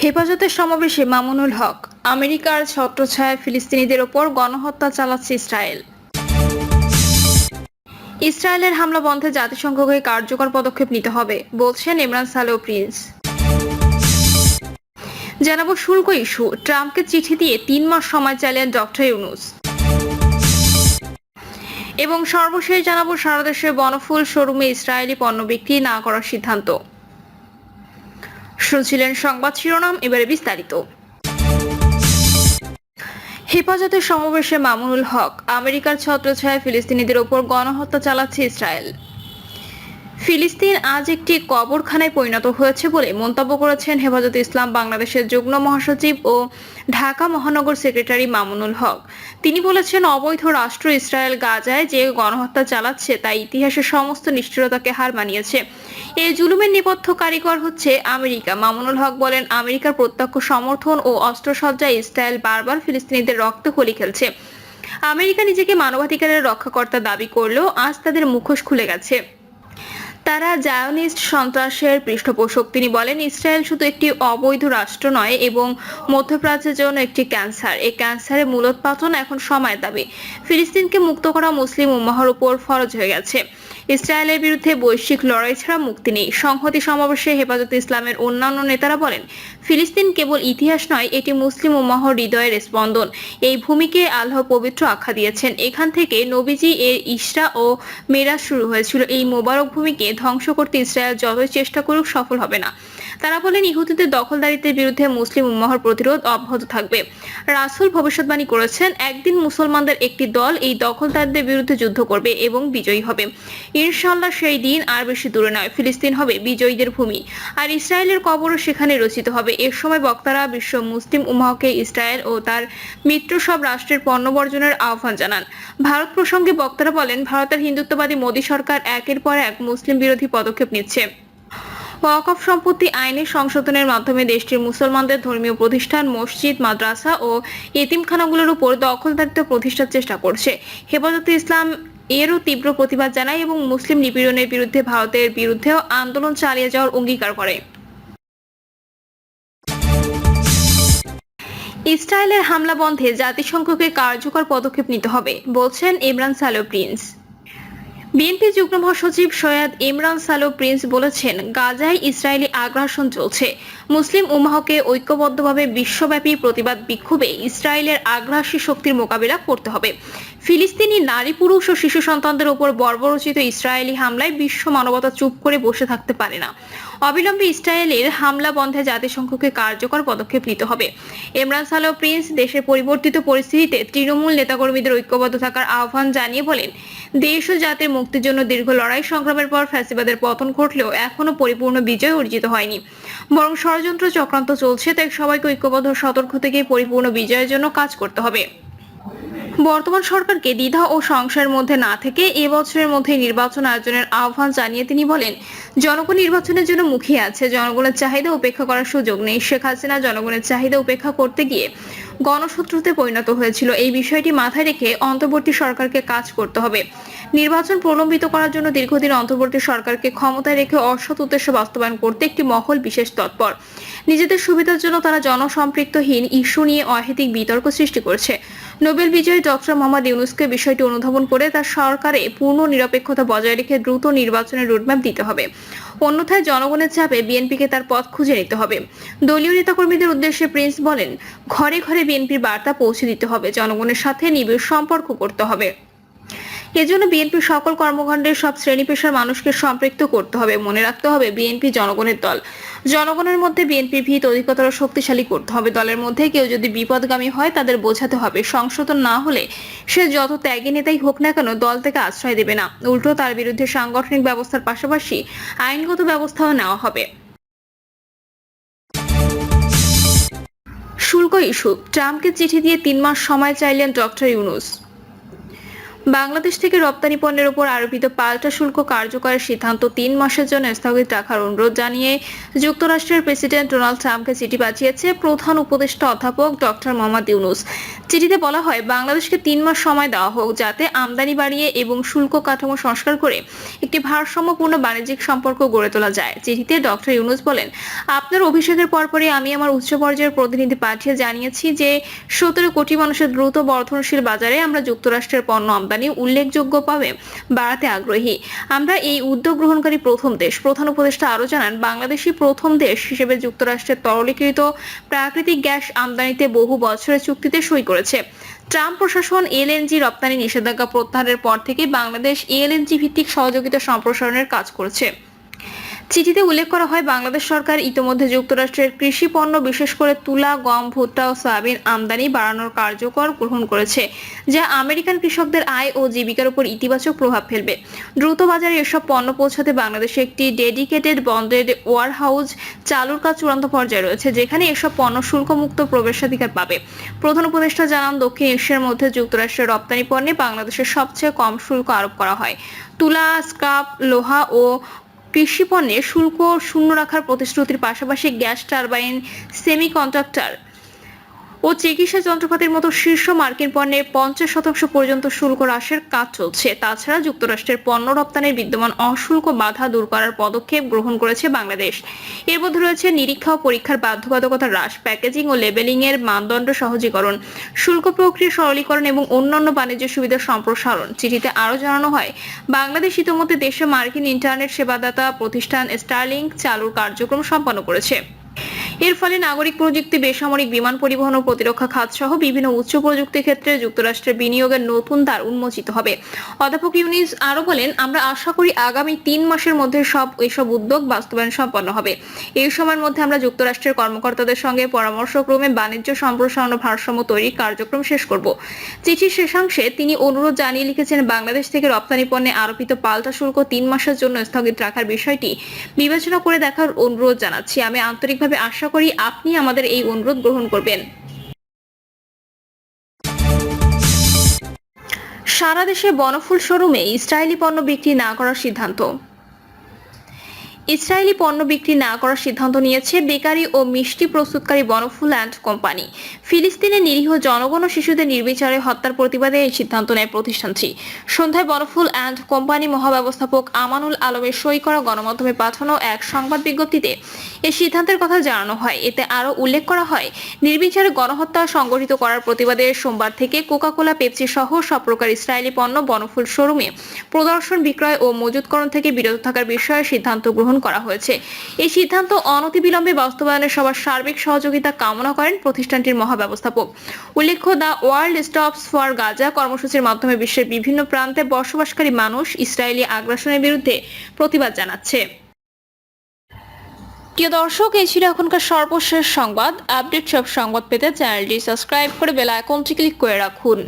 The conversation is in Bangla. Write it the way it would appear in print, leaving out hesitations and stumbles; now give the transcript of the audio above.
হেফাজতের সমাবেশে মামুনুল হক, আমেরিকার ছত্রছায়ায় ফিলিস্তিনিদের ওপর গণহত্যা চালাচ্ছে ইসরায়েল। ইসরায়েলের হামলা বন্ধে জাতিসংঘকে কার্যকর পদক্ষেপ নিতে হবে, বলছেন ইমরান সালেহ প্রিন্স। জানাবো শুল্ক ইস্যু, ট্রাম্পকে চিঠি দিয়ে 3 মাস সময় চাইলেন ডক্টর ইউনূস। এবং সর্বশেষ জানাবো সারা দেশে বনফুল শোরুমে ইসরায়েলি পণ্য বিক্রি না করার সিদ্ধান্ত। শুনছিলেন সংবাদ শিরোনাম, এবারে বিস্তারিত। হেফাজতের সমাবেশে মামুনুল হক, আমেরিকার ছত্রছায়ায় ফিলিস্তিনিদের ওপর গণহত্যা চালাচ্ছে ইসরায়েল। ফিলিস্তিন আজ একটি কবরখানায় পরিণত হয়েছে বলে মন্তব্য করেছেন হেফাজতে ইসলাম বাংলাদেশের যুগ্ম মহাসচিব ও ঢাকা মহানগর সেক্রেটারি মামুনুল হক। তিনি বলেছেন, অবৈধ রাষ্ট্র ইসরায়েল গাজায় যে গণহত্যা চালাচ্ছে তা ইতিহাসের সমস্ত নিষ্ঠুরতাকে হার মানিয়েছে। এই জুলুমের নেপথ্য কারিগর হচ্ছে আমেরিকা। মামুনুল হক বলেন, আমেরিকার প্রত্যক্ষ সমর্থন ও অস্ত্রসজ্জায় ইসরায়েল বারবার ফিলিস্তিনিদের রক্তে হোলি খেলছে। আমেরিকা নিজেকে মানবাধিকারের রক্ষাকর্তা দাবি করলেও আজ তাদের মুখোশ খুলে গেছে। তারা জায়নিস্ট সন্ত্রাসের পৃষ্ঠপোষক। তিনি বলেন, ইসরায়েল শুধু একটি অবৈধ রাষ্ট্র নয় এবং মধ্যপ্রাচ্যের জন্য একটি ক্যান্সার। এই ক্যান্সারের মূলোৎপাটন এখন সময়ের দাবি। ফিলিস্তিনকে মুক্ত করা মুসলিম উম্মাহর উপর ফরজ হয়ে গেছে। ইসরায়েলের বিরুদ্ধে বৈশ্বিক লড়াই ছাড়া মুক্তি নেই। সংহতি সমাবেশে হেফাজতে ইসলামের অন্যান্য নেতারা বলেন, ফিলিস্তিন কেবল ইতিহাস নয়, এটি মুসলিম উম্মাহর হৃদয়ের স্পন্দন। এই ভূমিকে আল্লাহ পবিত্র আখ্যা দিয়েছেন। এখান থেকে নবীজি এর ইসরা ও মেরাজ শুরু হয়েছিল। এই মোবারক ভূমিকে ধ্বংস করতে ইসরায়েল যতই চেষ্টা করুক সফল হবে না। তারা বলেন, ইহুদিদের দখলদারিত্বের বিরুদ্ধে মুসলিম উম্মাহর প্রতিরোধ অব্যাহত থাকবে। রাসূল ভবিষ্যৎবাণী করেছেন, একদিন মুসলমানদের একটি দল এই দখলদারদের বিরুদ্ধে যুদ্ধ করবে এবং বিজয়ী হবে। ইনশাআল্লাহ সেই দিন আর বেশি দূরে নয়। ফিলিস্তিন হবে বিজয়ীদের ভূমি, আর ইসরায়েলের কবরও সেখানে রচিত হবে। এর সময় বক্তারা বিশ্ব মুসলিম উম্মাহকে ইসরায়েল ও তার মিত্র সব রাষ্ট্রের পণ্য বর্জনের আহ্বান জানান। ভারত প্রসঙ্গে বক্তারা বলেন, ভারতের হিন্দুত্ববাদী মোদী সরকার একের পর এক মুসলিম বিরোধী পদক্ষেপ নিচ্ছে। ওয়াকফ সম্পত্তি আইনের সংশোধনের মাধ্যমে দেশটির মুসলমানদের ধর্মীয় প্রতিষ্ঠান, মসজিদ, মাদ্রাসা ও এতিমখানাগুলোর উপর দখলদারিত্ব প্রতিষ্ঠার চেষ্টা করছে। হেফাজতে ইসলাম এরও তীব্র প্রতিবাদ জানায় এবং মুসলিম নিপীড়নের বিরুদ্ধে ভারতের বিরুদ্ধেও আন্দোলন চালিয়ে যাওয়ার অঙ্গীকার করে। ইসরায়েলের হামলা বন্ধে জাতিসংঘকে কার্যকর পদক্ষেপ নিতে হবে, বলছেন ইমরান সালেহ প্রিন্স। বিএনপি যুগ্ম মহাসচিব সৈয়দ ইমরান সালেহ প্রিন্স বলেছেন, গাজায় ইসরায়েলি আগ্রাসন চলছে। মুসলিম উম্মাহকে ঐক্যবদ্ধভাবে বিশ্বব্যাপী প্রতিবাদ বিক্ষোভে ইসরায়েলের আগ্রাসী শক্তির মোকাবিলা করতে হবে। ফিলিস্তিনি নারী, পুরুষ ও শিশু সন্তানদের উপর বর্বরোচিত ইসরায়েলি হামলায় বিশ্ব মানবতা চুপ করে বসে থাকতে পারে না। অবিলম্বে ইসরায়েলের হামলা বন্ধে জাতিসংঘকে কার্যকর পদক্ষেপ নিতে হবে। ইমরান সালেহ প্রিন্স দেশের পরিবর্তিত পরিস্থিতিতে তৃণমূল নেতাকর্মীদের ঐক্যবদ্ধ থাকার আহ্বান জানিয়ে বলেন, দেশ ও জাতির মুক্তির জন্য দীর্ঘ লড়াই সংগ্রামের পর ফ্যাসিবাদের পতন ঘটলেও এখনো পরিপূর্ণ বিজয় অর্জিত হয়নি, বরং ষড়যন্ত্র চক্রান্ত চলছে। তাই সবাইকে ঐক্যবদ্ধ সতর্ক থেকে পরিপূর্ণ বিজয়ের জন্য কাজ করতে হবে। বর্তমান সরকারকে দ্বিধা ও সংশয়ের মধ্যে না থেকে এবছরের মধ্যে নির্বাচন আয়োজনের আহ্বান জানিয়ে তিনি বলেন, জনগণ নির্বাচনের জন্য মুখিয়ে আছে। জনগণের চাহিদা উপেক্ষা করার সুযোগ নেই। শেখ হাসিনা জনগণের চাহিদা উপেক্ষা করতে গিয়ে গণশত্রুতে পরিণত হয়েছিল। এই বিষয়টি মাথায় রেখে অন্তর্বর্তী সরকারকে কাজ করতে হবে। নির্বাচন প্রলম্বিত করার জন্য দীর্ঘদিন অন্তর্বর্তী সরকারকে ক্ষমতায় রেখে অসৎ উদ্দেশ্য বাস্তবায়ন করতে একটি মহল বিশেষ তৎপর। নিজেদের সুবিধার জন্য তারা জনসম্পৃক্তহীন ইস্যু নিয়ে অহেতুক বিতর্ক সৃষ্টি করছে। নোবেল বিজয়ী ডক্টর মোহাম্মদ ইউনূসকে বিষয়টি অনুধাবন করে তার সরকারে পূর্ণ নিরপেক্ষতা বজায় রেখে দ্রুত নির্বাচনের রোডম্যাপ দিতে হবে। অন্যথায় জনগণের চাপে বিএনপিকে তার পথ খুঁজে নিতে হবে। দলীয় নেতাকর্মীদের উদ্দেশ্যে প্রিন্স বলেন, ঘরে ঘরে বিএনপির বার্তা পৌঁছে দিতে হবে। জনগণের সাথে নিবিড় সম্পর্ক করতে হবে। এজন্য বিএনপির সকল কর্মকাণ্ডের সব শ্রেণী পেশার মানুষকে সম্পৃক্ত করতে হবে। মনে রাখতে হবে, বিএনপি জনগণের দল। জনগণের মধ্যে বিএনপির ভিত অধিকতর শক্তিশালী করতে হবে। দলের মধ্যে কেউ যদি বিপদগামী হয় তাদের বোঝাতে হবে, সংশোধন না হলে সে যত ত্যাগী নেতাই হোক না কেন দল থেকে আশ্রয় দেবে না। উল্টো তার বিরুদ্ধে সাংগঠনিক ব্যবস্থার পাশাপাশি আইনগত ব্যবস্থাও নেওয়া হবে। শুল্ক ইস্যু, ট্রাম্পকে চিঠি দিয়ে 3 মাস সময় চাইলেন ডক্টর ইউনূস। বাংলাদেশ থেকে রপ্তানি পণ্যের উপর আরোপিত পাল্টা শুল্ক কার্যকরের সিদ্ধান্ত 3 মাসের জন্য স্থগিত রাখার অনুরোধ জানিয়ে যুক্তরাষ্ট্রের প্রেসিডেন্ট ডোনাল্ড ট্রাম্পকে চিঠি পাঠিয়েছে প্রধান উপদেষ্টা অধ্যাপক ডক্টর মোহাম্মদ ইউনূস। চিঠিতে বলা হয়, বাংলাদেশকে 3 মাস সময় দেওয়া হোক যাতে আমদানি বাড়িয়ে এবং শুল্ক কাঠামো সংস্কার করে একটি ভারসাম্যপূর্ণ বাণিজ্যিক সম্পর্ক গড়ে তোলা যায়। চিঠিতে ডক্টর ইউনূস বলেন, আপনার অভিষেকের পরপরই আমি আমার উচ্চ পর্যায়ের প্রতিনিধি পাঠিয়ে জানিয়েছি যে 17 কোটি মানুষের দ্রুত বর্ধনশীল বাজারে আমরা যুক্তরাষ্ট্রের পণ্য আমদানি উল্লেখযোগ্যভাবে বাড়াতে আগ্রহী। আমরা এই উদ্যোগ গ্রহণকারী প্রথম দেশ। প্রধান উপদেষ্টা আরো জানান, বাংলাদেশই প্রথম দেশ হিসেবে যুক্তরাষ্ট্রের তরলীকৃত প্রাকৃতিক গ্যাস আমদানিতে বহু বছরের চুক্তিতে সই করেছে। ট্রাম্প প্রশাসন এলএনজি রপ্তানি নিষেধাজ্ঞা প্রত্যাহারের পর থেকে বাংলাদেশ এলএনজি ভিত্তিক সহযোগিতা সম্প্রসারণের কাজ করছে। চিঠিতে উল্লেখ করা হয়, বাংলাদেশ সরকার ইতোমধ্যে যুক্তরাষ্ট্রের কৃষি পণ্য বিশেষ করে তুলা, গম, ভুট্টা ও সয়াবিন আমদানি বাড়ানোর কার্যকর গ্রহণ করেছে, যা আমেরিকান কৃষকদের আয় ও জীবিকার উপর ইতিবাচক প্রভাব ফেলবে। দ্রুত বাজারে এসব পণ্য পৌঁছাতে বাংলাদেশে একটি ডেডিকেটেড বন্ডেড ওয়ারহাউস চালুর কাজ চূড়ান্ত পর্যায়ে রয়েছে, যেখানে এসব পণ্য শুল্কমুক্ত প্রবেশাধিকার পাবে। প্রধান উপদেষ্টা জানান, দক্ষিণ এশিয়ার মধ্যে যুক্তরাষ্ট্রের রপ্তানি পণ্যে বাংলাদেশের সবচেয়ে কম শুল্ক আরোপ করা হয়। তুলা, স্ক্র্যাপ, লোহা ও কৃষি পণ্যে শুল্ক শূন্য রাখার প্রতিশ্রুতির পাশাপাশি গ্যাস টারবাইন, সেমিকন্ডাক্টর ও চিকিৎসা যন্ত্রপাতির মতো শীর্ষ মার্কিন পণ্যে 50% পর্যন্ত শুল্ক হ্রাসের কাজ চলছে। তাছাড়া যুক্তরাষ্ট্রের পণ্য রপ্তানির বিদ্যমান অশুল্ক বাধা দূর করার পদক্ষেপ গ্রহণ করেছে বাংলাদেশ। এর মধ্যে রয়েছে নিরীক্ষা ও পরীক্ষার বাধ্যবাধকতা হ্রাস, প্যাকেজিং ও লেবেলিং এর মানদণ্ড সহজীকরণ, শুল্ক প্রক্রিয়া সরলীকরণ এবং অন্যান্য বাণিজ্য সুবিধা সম্প্রসারণ। চিঠিতে আরও জানানো হয়, বাংলাদেশ ইতিমধ্যে দেশে মার্কিন ইন্টারনেট সেবাদাতা প্রতিষ্ঠান স্টারলিংক চালুর কার্যক্রম সম্পন্ন করেছে। এর ফলে নাগরিক প্রযুক্তি, বেসামরিক বিমান পরিবহন ও প্রতিরক্ষা খাত সহ বিভিন্ন উচ্চ প্রযুক্তি ক্ষেত্রে যুক্তরাষ্ট্রের বিনিয়োগের নতুন দ্বার উন্মোচিত হবে। অধ্যাপক ইউনূস আরো বলেন, আমরা আশা করি আগামী 3 মাসের মধ্যে এসব উদ্যোগ বাস্তবায়ন সম্পন্ন হবে। এই সময়ের মধ্যে আমরা যুক্তরাষ্ট্রের কর্মকর্তাদের সঙ্গে পরামর্শক্রমে বাণিজ্য সম্প্রসারণ ও ভারসাম্য তৈরির কার্যক্রম শেষ করব। চিঠির শেষাংশে তিনি অনুরোধ জানিয়ে লিখেছেন, বাংলাদেশ থেকে রপ্তানি পণ্যে আরোপিত পাল্টা শুল্ক 3 মাসের জন্য স্থগিত রাখার বিষয়টি বিবেচনা করে দেখার অনুরোধ জানাচ্ছি। আমি আন্তরিকভাবে আশা করি আপনি আমাদের এই অনুরোধ গ্রহণ করবেন। সারা দেশে বনফুল শোরুমে ইসরায়েলি পণ্য বিক্রি না করার সিদ্ধান্ত। ইসরায়েলি পণ্য বিক্রি না করার সিদ্ধান্ত নিয়েছে বেকারি ও মিষ্টি প্রস্তুতকারী বনফুল অ্যান্ড কোম্পানি। ফিলিস্তিনের নিরীহ জনগণ ও শিশুদের নির্বিচারে হত্যার প্রতিবাদে এই সিদ্ধান্ত নেয় প্রতিষ্ঠানটি। সন্ধ্যায় বনফুল অ্যান্ড কোম্পানি মহাব্যবস্থাপক আমানুল আলমের সই করা গণমাধ্যমে পাঠানো এক সংবাদ বিজ্ঞপ্তিতে এই সিদ্ধান্তের কথা জানানো হয়। এতে আরও উল্লেখ করা হয়, নির্বিচারে গণহত্যা সংগঠিত করার প্রতিবাদে সোমবার থেকে কোকা-কোলা, পেপসি সহ সব প্রকার ইসরায়েলি পণ্য বনফুল শোরুমে প্রদর্শন, বিক্রয় ও মজুতকরণ থেকে বিরত থাকার বিষয়ে সিদ্ধান্ত গ্রহণ করা হয়েছে। এই সিদ্ধান্ত অনতিবিলম্বে বাস্তবায়নে সবার সার্বিক সহযোগিতা কামনা করেন প্রতিষ্ঠানটির মহাব্যবস্থাপক। উল্লেখ্য, the world stops for Gaza কর্মসূচির মাধ্যমে বিশ্বের বিভিন্ন প্রান্তে বসবাসকারী মানুষ ইসরায়েলি আগ্রাসনের বিরুদ্ধে প্রতিবাদ জানাচ্ছে। প্রিয় দর্শক, এই ছিল এখনকার সর্বশেষ সংবাদ। আপডেট সব সংবাদ পেতে চ্যানেলটি সাবস্ক্রাইব করে বেল আইকনটি ক্লিক করে রাখুন।